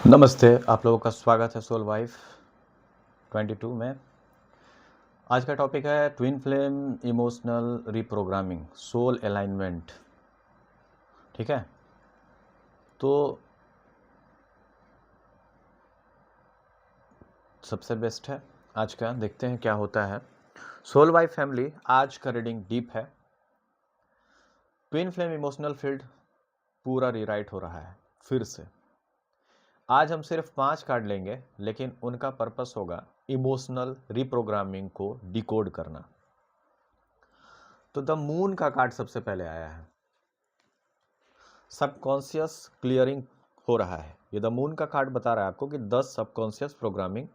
नमस्ते, आप लोगों का स्वागत है सोल वाइफ 22 में। आज का टॉपिक है twin flame emotional reprogramming, soul alignment. ठीक है, तो सबसे बेस्ट है आज का। देखते हैं क्या होता है। सोल वाइफ फैमिली, आज का रीडिंग डीप है। ट्विन फ्लेम इमोशनल फील्ड पूरा रीराइट हो रहा है फिर से। आज हम सिर्फ 5 कार्ड लेंगे, लेकिन उनका पर्पस होगा इमोशनल रिप्रोग्रामिंग को डिकोड करना। तो द मून का कार्ड सबसे पहले आया है। सबकॉन्शियस क्लियरिंग हो रहा है। ये द मून का कार्ड बता रहा है आपको कि 10 सबकॉन्शियस प्रोग्रामिंग,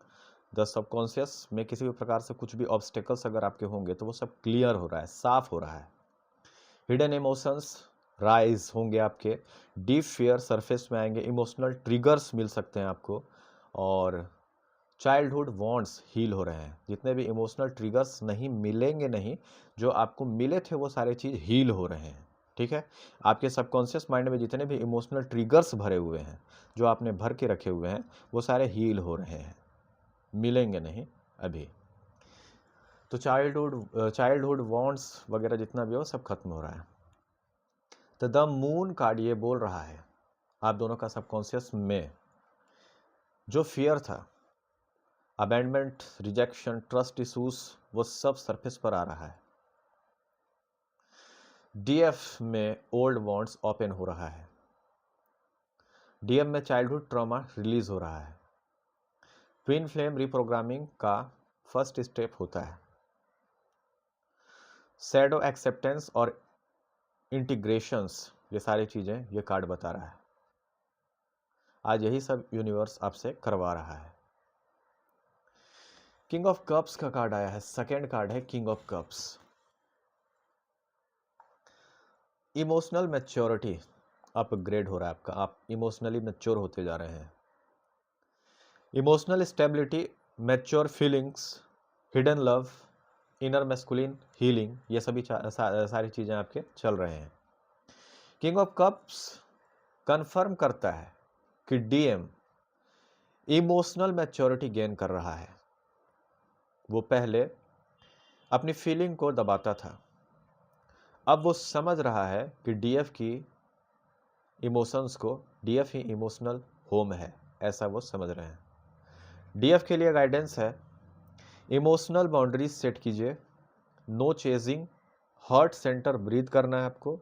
10 सबकॉन्शियस में किसी भी प्रकार से कुछ भी ऑब्स्टेकल्स अगर आपके होंगे तो वो सब क्लियर हो रहा है, साफ हो रहा है। हिडन इमोशंस राइज होंगे आपके, डीप फियर सरफेस में आएंगे, इमोशनल ट्रिगर्स मिल सकते हैं आपको, और चाइल्डहुड वॉन्ट्स हील हो रहे हैं। जितने भी इमोशनल ट्रिगर्स नहीं मिलेंगे नहीं, जो आपको मिले थे वो सारे चीज़ हील हो रहे हैं। ठीक है, आपके सबकॉन्शियस माइंड में जितने भी इमोशनल ट्रिगर्स भरे हुए हैं, जो आपने भर के रखे हुए हैं, वो सारे हील हो रहे हैं, मिलेंगे नहीं अभी। तो चाइल्डहुड वॉन्ट्स वगैरह जितना भी हो सब खत्म हो रहा है। तो द मून कार्ड ये बोल रहा है आप दोनों का सबकॉन्शियस में जो फियर था, अबैंडमेंट, रिजेक्शन, ट्रस्ट इशूज, वो सब सरफेस पर आ रहा है। डीएफ में ओल्ड वॉन्ट्स ओपन हो रहा है। डीएम में चाइल्डहुड ट्रॉमा रिलीज हो रहा है। ट्विन फ्लेम रिप्रोग्रामिंग का फर्स्ट स्टेप होता है शैडो एक्सेप्टेंस और इंटीग्रेशंस। ये सारी चीजें ये कार्ड बता रहा है। आज यही सब यूनिवर्स आपसे करवा रहा है। किंग ऑफ कप्स का कार्ड आया है। सेकेंड कार्ड है king of cups. Emotional maturity upgrade हो रहा है आपका। आप इमोशनली मैच्योर होते जा रहे हैं। Emotional stability, mature feelings, hidden love, inner masculine healing, ये सभी सारी चीज़ें आपके चल रहे हैं। किंग ऑफ कप्स कंफर्म करता है कि डीएम इमोशनल मैच्योरिटी गेन कर रहा है। वो पहले अपनी फीलिंग को दबाता था, अब वो समझ रहा है कि डीएफ की इमोशंस को, डीएफ ही इमोशनल होम है, ऐसा वो समझ रहे हैं। डीएफ के लिए गाइडेंस है इमोशनल बाउंड्रीज सेट कीजिए, no chasing, heart centre breathe करना है आपको,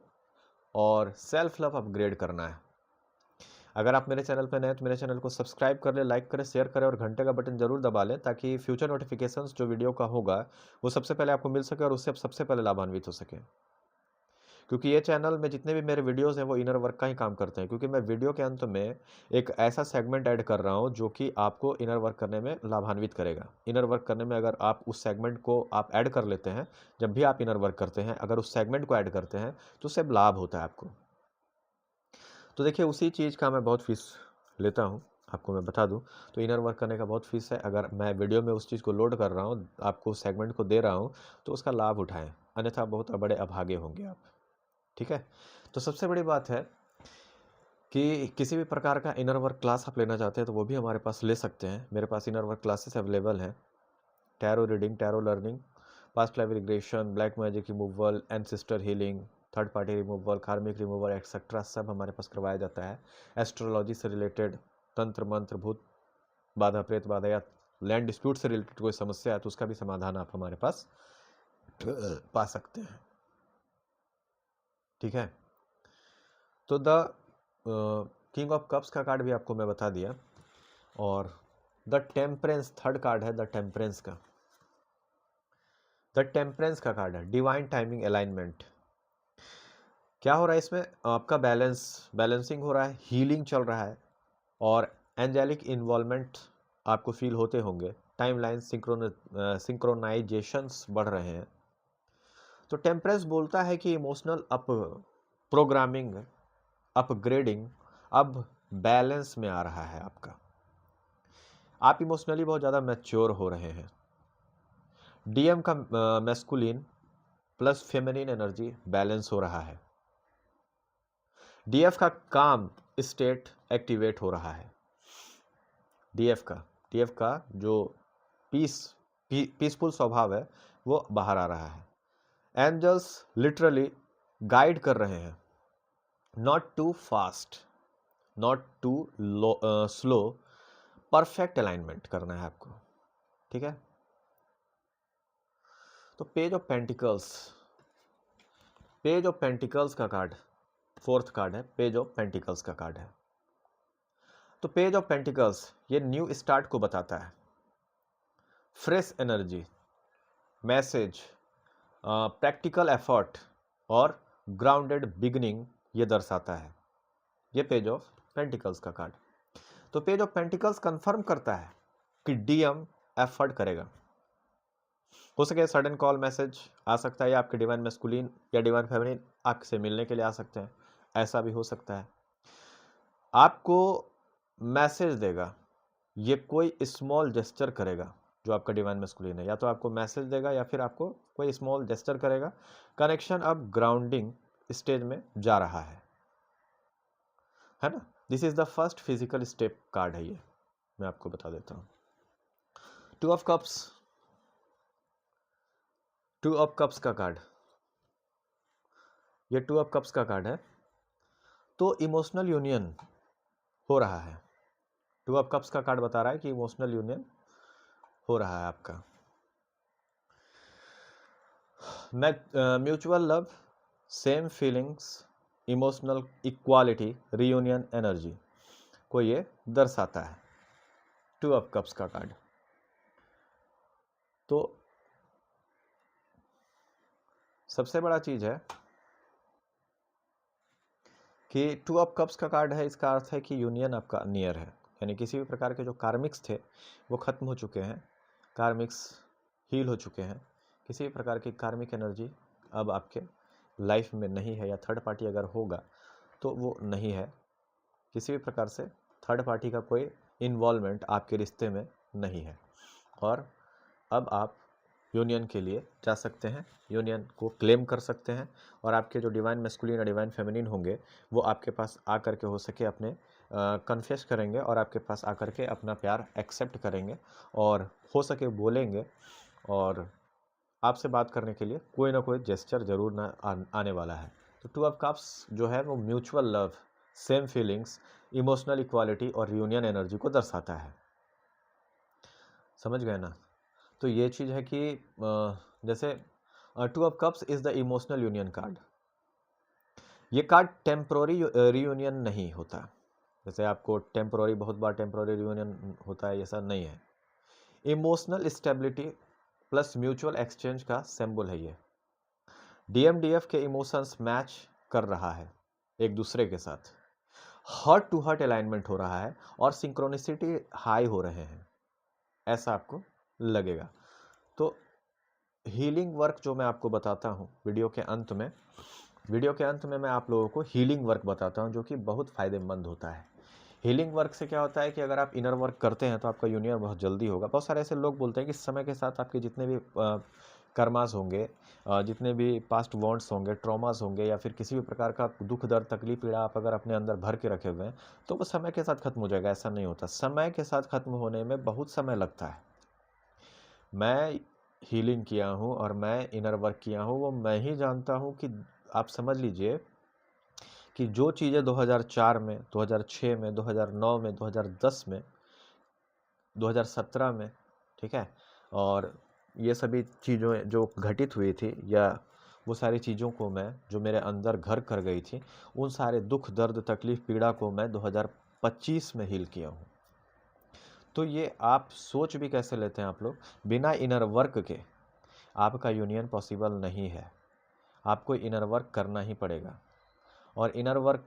और सेल्फ लव अपग्रेड करना है। अगर आप मेरे चैनल पर नए हैं तो मेरे चैनल को सब्सक्राइब कर ले, लाइक करें, शेयर करें और घंटे का बटन जरूर दबा लें, ताकि फ्यूचर नोटिफिकेशंस जो वीडियो का होगा वो सबसे पहले आपको मिल सके और उससे आप सबसे पहले लाभान्वित हो सके। क्योंकि ये चैनल में जितने भी मेरे वीडियोस हैं वो इनर वर्क का ही काम करते हैं। क्योंकि मैं वीडियो के अंत में एक ऐसा सेगमेंट ऐड कर रहा हूँ जो कि आपको इनर वर्क करने में लाभान्वित करेगा। इनर वर्क करने में अगर आप उस सेगमेंट को आप ऐड कर लेते हैं, जब भी आप इनर वर्क करते हैं अगर उस सेगमेंट को ऐड करते हैं तो उससे लाभ होता है आपको। तो देखिए, उसी चीज़ का मैं बहुत फीस लेता हूँ, आपको मैं बता दूं। तो इनर वर्क करने का बहुत फीस है। अगर मैं वीडियो में उस चीज़ को लोड कर रहा हूँ, आपको सेगमेंट को दे रहा हूँ, तो उसका लाभ उठाएं, अन्यथा बहुत बड़े अभागे होंगे आप। ठीक है, तो सबसे बड़ी बात है कि किसी भी प्रकार का इनर वर्क क्लास आप लेना चाहते हैं तो वो भी हमारे पास ले सकते हैं। मेरे पास इनर वर्क क्लासेस अवेलेबल हैं। Tarot reading, tarot learning, past life regression, black magic removal, ancestor healing, third party removal, कार्मिक रिमूवल एक्सेट्रा, सब हमारे पास करवाया जाता है। एस्ट्रोलॉजी से रिलेटेड, तंत्र मंत्र, भूत बाधा, प्रेत बाधा या लैंड डिस्प्यूट से रिलेटेड कोई समस्या है तो उसका भी समाधान आप हमारे पास पा सकते हैं। ठीक है, तो द किंग ऑफ कप्स का कार्ड भी आपको मैं बता दिया, और द टेम्परेंस थर्ड कार्ड है। द टेम्परेंस का कार्ड है डिवाइन टाइमिंग अलाइनमेंट। क्या हो रहा है इसमें? आपका बैलेंसिंग हो रहा है, हीलिंग चल रहा है, और एंजेलिक इन्वॉल्वमेंट आपको फील होते होंगे। टाइमलाइन सिंक्रोनाइजेशंस बढ़ रहे हैं। तो टेम्परेंस बोलता है कि इमोशनल अप प्रोग्रामिंग, अपग्रेडिंग अब बैलेंस में आ रहा है आपका। आप इमोशनली बहुत ज़्यादा मैच्योर हो रहे हैं। डीएम का masculine plus feminine energy balance हो रहा है। डीएफ का काम स्टेट एक्टिवेट हो रहा है। डीएफ का जो पीसफुल स्वभाव है वो बाहर आ रहा है। एंजल्स लिटरली गाइड कर रहे हैं, not too fast, not too slow, perfect alignment करना है आपको, ठीक है। तो page of pentacles, page of pentacles का कार्ड, फोर्थ कार्ड है, पेज ऑफ पेंटिकल्स का कार्ड है। तो पेज ऑफ पेंटिकल्स ये न्यू स्टार्ट को बताता है, fresh energy, message, practical effort और ग्राउंडेड बिगनिंग ये दर्शाता है, ये पेज ऑफ पेंटिकल्स का कार्ड। तो पेज ऑफ पेंटिकल्स कंफर्म करता है कि डीएम एफर्ट करेगा। हो सके सडन कॉल मैसेज आ सकता है, या आपके डिवाइन मैस्कुलिन या डिवाइन फेमिनिन आपसे मिलने के लिए आ सकते हैं, ऐसा भी हो सकता है। आपको मैसेज देगा, ये कोई स्मॉल जेस्चर करेगा, जो आपका डिवाइन मैस्कुलिन है, या तो आपको मैसेज देगा या फिर आपको कोई स्मॉल जेस्चर करेगा। कनेक्शन अब ग्राउंडिंग स्टेज में जा रहा है ना। This is the first physical step card है, ये मैं आपको बता देता हूँ। Two of cups, two of cups का कार्ड, ये टू ऑफ कप्स का कार्ड है। तो इमोशनल यूनियन हो रहा है, टू ऑफ कप्स का कार्ड बता रहा है कि इमोशनल यूनियन हो रहा है आपका। Mutual love, same feelings, emotional equality, reunion energy को ये दर्शाता है, टू ऑफ कप्स का कार्ड। तो सबसे बड़ा चीज है कि टू ऑफ कप्स का कार्ड है, इसका अर्थ है कि यूनियन आपका नियर है, यानी किसी भी प्रकार के जो कार्मिक्स थे वो खत्म हो चुके हैं, कार्मिक्स हील हो चुके हैं, किसी भी प्रकार की कार्मिक एनर्जी अब आपके लाइफ में नहीं है, या थर्ड पार्टी अगर होगा तो वो नहीं है, किसी भी प्रकार से थर्ड पार्टी का कोई इन्वॉल्वमेंट आपके रिश्ते में नहीं है, और अब आप यूनियन के लिए जा सकते हैं, यूनियन को क्लेम कर सकते हैं, और आपके जो डिवाइन मैस्कुलिन और डिवाइन फेमिनिन होंगे वो आपके पास आकर के हो सके अपने कन्फेस करेंगे, और आपके पास आकर के अपना प्यार एक्सेप्ट करेंगे, और हो सके बोलेंगे, और आपसे बात करने के लिए कोई ना कोई जेस्चर जरूर आने वाला है। तो टू ऑफ कप्स जो है वो mutual love, same feelings, emotional equality और रियूनियन एनर्जी को दर्शाता है, समझ गए ना। तो ये चीज़ है कि जैसे two of cups is the emotional union card. ये कार्ड टेम्पोररी रियूनियन नहीं होता, जैसे आपको टेम्पोररी, बहुत बार टेम्पोररी रियूनियन होता है, ऐसा नहीं है। Emotional stability plus mutual exchange का सिंबल है ये। डीएमडीएफ के इमोशंस मैच कर रहा है एक दूसरे के साथ, हार्ट टू हार्ट अलाइनमेंट हो रहा है, और सिंक्रोनिसिटी हाई हो रहे हैं, ऐसा आपको लगेगा। तो हीलिंग वर्क जो मैं आपको बताता हूँ वीडियो के अंत में, मैं आप लोगों को हीलिंग वर्क बताता हूँ, जो कि बहुत फ़ायदेमंद होता है। हीलिंग वर्क से क्या होता है कि अगर आप इनर वर्क करते हैं तो आपका यूनियन बहुत जल्दी होगा। बहुत सारे ऐसे लोग बोलते हैं कि समय के साथ आपके जितने भी कर्मास होंगे, जितने भी पास्ट वॉन्ट्स होंगे, ट्रॉमास होंगे, या फिर किसी भी प्रकार का दुख दर्द तकलीफ पीड़ा आप अगर अपने अंदर भर के रखे हुए हैं तो वो समय के साथ खत्म हो जाएगा। ऐसा नहीं होता, समय के साथ खत्म होने में बहुत समय लगता है। मैं हीलिंग किया हूँ और मैं इनर वर्क किया हूँ, वो मैं ही जानता हूँ कि आप समझ लीजिए कि जो चीज़ें 2004 में, 2006 में, 2009 में, 2010 में, 2017 में, ठीक है, और ये सभी चीज़ों जो घटित हुई थी, या वो सारी चीज़ों को मैं जो मेरे अंदर घर कर गई थी, उन सारे दुख दर्द तकलीफ पीड़ा को मैं 2025 में हील किया हूँ। तो ये आप सोच भी कैसे लेते हैं आप लोग, बिना इनर वर्क के आपका यूनियन पॉसिबल नहीं है, आपको इनर वर्क करना ही पड़ेगा, और इनर वर्क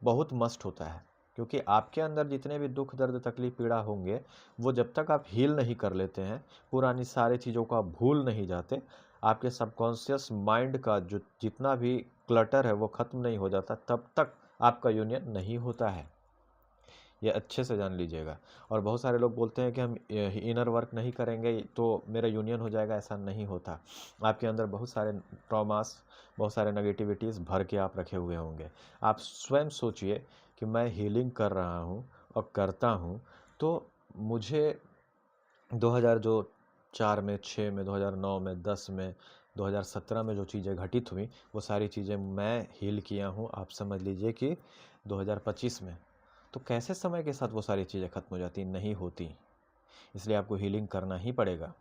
बहुत मस्ट होता है, क्योंकि आपके अंदर जितने भी दुख दर्द तकलीफ पीड़ा होंगे वो जब तक आप हील नहीं कर लेते हैं, पुरानी सारी चीज़ों को आप भूल नहीं जाते, आपके सबकॉन्शियस माइंड का जो जितना भी क्लटर है वो ख़त्म नहीं हो जाता, तब तक आपका यूनियन नहीं होता है। ये अच्छे से जान लीजिएगा। और बहुत सारे लोग बोलते हैं कि हम इनर वर्क नहीं करेंगे तो मेरा यूनियन हो जाएगा, ऐसा नहीं होता। आपके अंदर बहुत सारे ट्रॉमास, बहुत सारे नेगेटिविटीज़ भर के आप रखे हुए होंगे। आप स्वयं सोचिए कि मैं हीलिंग कर रहा हूँ और करता हूँ, तो मुझे 2000 जो 4 में, 6 में, 2009 में, 10 में, 2017 में जो चीज़ें घटित हुई, वो सारी चीज़ें मैं हील किया हूँ, आप समझ लीजिए कि 2025 में। तो कैसे समय के साथ वो सारी चीज़ें ख़त्म हो जाती? नहीं होती। इसलिए आपको हीलिंग करना ही पड़ेगा।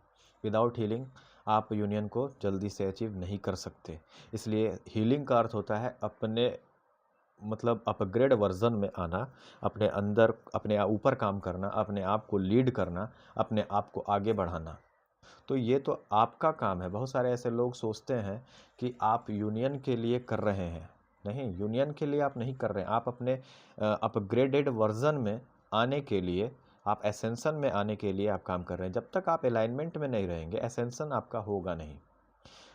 विदाउट हीलिंग आप यूनियन को जल्दी से अचीव नहीं कर सकते। इसलिए हीलिंग का अर्थ होता है अपने मतलब अपग्रेड वर्जन में आना, अपने अंदर अपने ऊपर काम करना, अपने आप को लीड करना, अपने आप को आगे बढ़ाना। तो ये तो आपका काम है। बहुत सारे ऐसे लोग सोचते हैं कि आप यूनियन के लिए कर रहे हैं। नहीं, यूनियन के लिए आप नहीं कर रहे हैं। आप अपने अपग्रेडेड वर्जन में आने के लिए, आप एसेंशन में आने के लिए आप काम कर रहे हैं। जब तक आप अलाइनमेंट में नहीं रहेंगे, एसेंशन आपका होगा नहीं।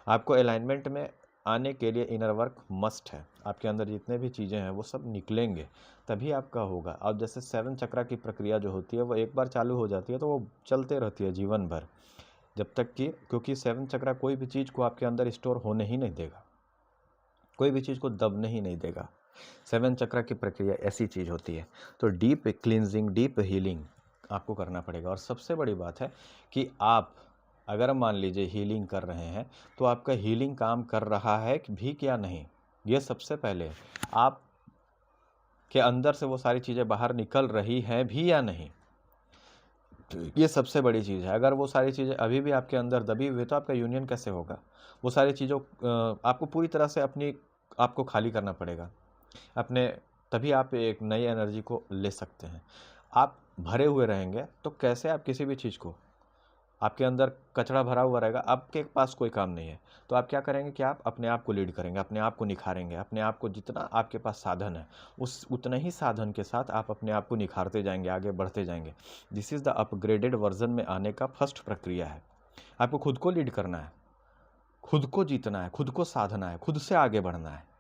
आपको अलाइनमेंट में आने के लिए इनर वर्क मस्ट है। आपके अंदर जितने भी चीज़ें हैं वो सब निकलेंगे, तभी आपका होगा। अब जैसे 7 चक्रा की प्रक्रिया जो होती है वो एक बार चालू हो जाती है तो वो चलते रहती है जीवन भर, जब तक कि, क्योंकि 7 चक्रा कोई भी चीज़ को आपके अंदर स्टोर होने ही नहीं देगा, कोई भी चीज़ को दबने ही नहीं देगा। 7 चक्रा की प्रक्रिया ऐसी चीज़ होती है। तो डीप क्लींजिंग, डीप हीलिंग आपको करना पड़ेगा। और सबसे बड़ी बात है कि आप अगर मान लीजिए हीलिंग कर रहे हैं तो आपका हीलिंग काम कर रहा है भी क्या नहीं, ये सबसे पहले आप के अंदर से वो सारी चीज़ें बाहर निकल रही हैं भी या नहीं, ये सबसे बड़ी चीज़ है। अगर वो सारी चीज़ें अभी भी आपके अंदर दबी हुई है तो आपका यूनियन कैसे होगा? वो सारी चीज़ों आपको पूरी तरह से अपनी आपको खाली करना पड़ेगा अपने, तभी आप एक नई एनर्जी को ले सकते हैं। आप भरे हुए रहेंगे तो कैसे आप किसी भी चीज़ को, आपके अंदर कचरा भरा हुआ रहेगा, आपके पास कोई काम नहीं है, तो आप क्या करेंगे कि आप अपने आप को लीड करेंगे, अपने आप को निखारेंगे, अपने आप को जितना आपके पास साधन है उस उतने ही साधन के साथ आप अपने आप को निखारते जाएंगे, आगे बढ़ते जाएंगे। This is the upgraded version में आने का फर्स्ट प्रक्रिया है। आपको खुद को लीड करना है, खुद को जीतना है, खुद को साधना है, खुद से आगे बढ़ना है।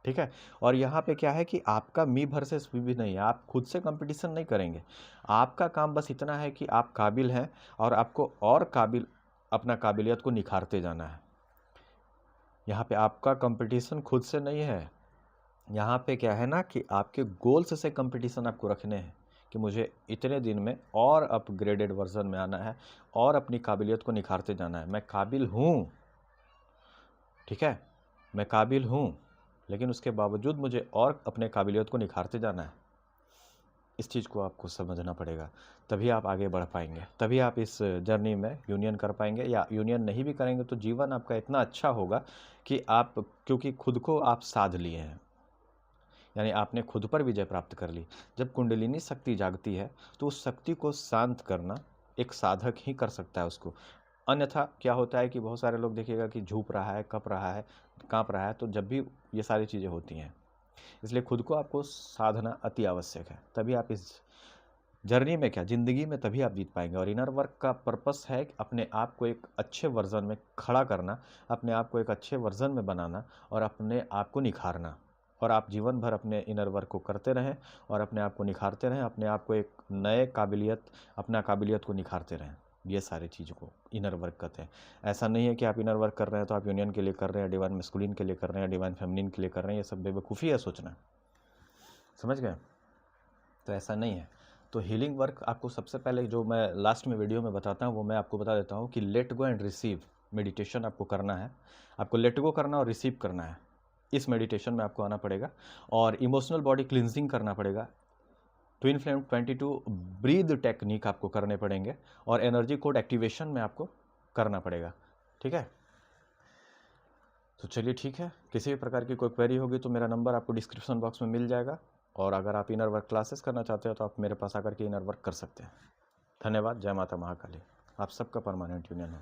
ठीक है। और यहाँ पे क्या है कि आपका मी वर्सेस वी भी नहीं है, आप खुद से कंपटीशन नहीं करेंगे। आपका काम बस इतना है कि आप काबिल हैं और आपको और काबिल अपना काबिलियत को निखारते जाना है। यहाँ पे आपका कंपटीशन खुद से नहीं है। यहाँ पे क्या है ना कि आपके गोल्स से कंपटीशन आपको रखने हैं कि मुझे इतने दिन में और अपग्रेडेड वर्जन में आना है और अपनी काबिलियत को निखारते जाना है। मैं काबिल हूँ, ठीक है, मैं काबिल हूँ, लेकिन उसके बावजूद मुझे और अपने काबिलियत को निखारते जाना है। इस चीज़ को आपको समझना पड़ेगा, तभी आप आगे बढ़ पाएंगे, तभी आप इस जर्नी में यूनियन कर पाएंगे। या यूनियन नहीं भी करेंगे तो जीवन आपका इतना अच्छा होगा कि आप, क्योंकि खुद को आप साध लिए हैं, यानी आपने खुद पर विजय प्राप्त कर ली। जब कुंडलिनी शक्ति जागती है तो उस शक्ति को शांत करना एक साधक ही कर सकता है उसको। अन्यथा क्या होता है कि बहुत सारे लोग देखिएगा कि झूप रहा है, कँप रहा है, काँप रहा है, तो जब भी ये सारी चीज़ें होती हैं, इसलिए खुद को आपको साधना अति आवश्यक है। तभी आप इस जर्नी में क्या, ज़िंदगी में तभी आप जीत पाएंगे। और इनर वर्क का पर्पस है कि अपने आप को एक अच्छे वर्जन में खड़ा करना, अपने आप को एक अच्छे वर्जन में बनाना और अपने आप को निखारना। और आप जीवन भर अपने इनर वर्क को करते रहें और अपने आप को निखारते रहें, अपने आप को एक नए काबिलियत, अपना काबिलियत को निखारते रहें। ये सारी चीज़ों को इनर वर्क कहते हैं। ऐसा नहीं है कि आप इनर वर्क कर रहे हैं तो आप यूनियन के लिए कर रहे हैं, डिवाइन मैस्कुलिन के लिए कर रहे हैं, डिवाइन फेमिनिन के लिए कर रहे हैं। ये सब बेवकूफ़ी है सोचना, समझ गए? तो ऐसा नहीं है। तो हीलिंग वर्क आपको सबसे पहले, जो मैं लास्ट में वीडियो में बताता हूँ, वो मैं आपको बता देता हूँ कि let go and receive meditation आपको करना है। आपको लेट गो करना और रिसीव करना है, इस मेडिटेशन में आपको आना पड़ेगा। और इमोशनल बॉडी क्लिनजिंग करना पड़ेगा। ट्विन फ्लेम 22 ब्रीद टेक्निक आपको करने पड़ेंगे और एनर्जी कोड एक्टिवेशन में आपको करना पड़ेगा। ठीक है, तो चलिए ठीक है। किसी भी प्रकार की कोई क्वेरी होगी तो मेरा नंबर आपको डिस्क्रिप्शन बॉक्स में मिल जाएगा। और अगर आप इनर वर्क क्लासेस करना चाहते हो तो आप मेरे पास आकर के इनर वर्क कर सकते हैं। धन्यवाद। जय माता महाकाली। आप सबका परमानेंट यूनियन हो।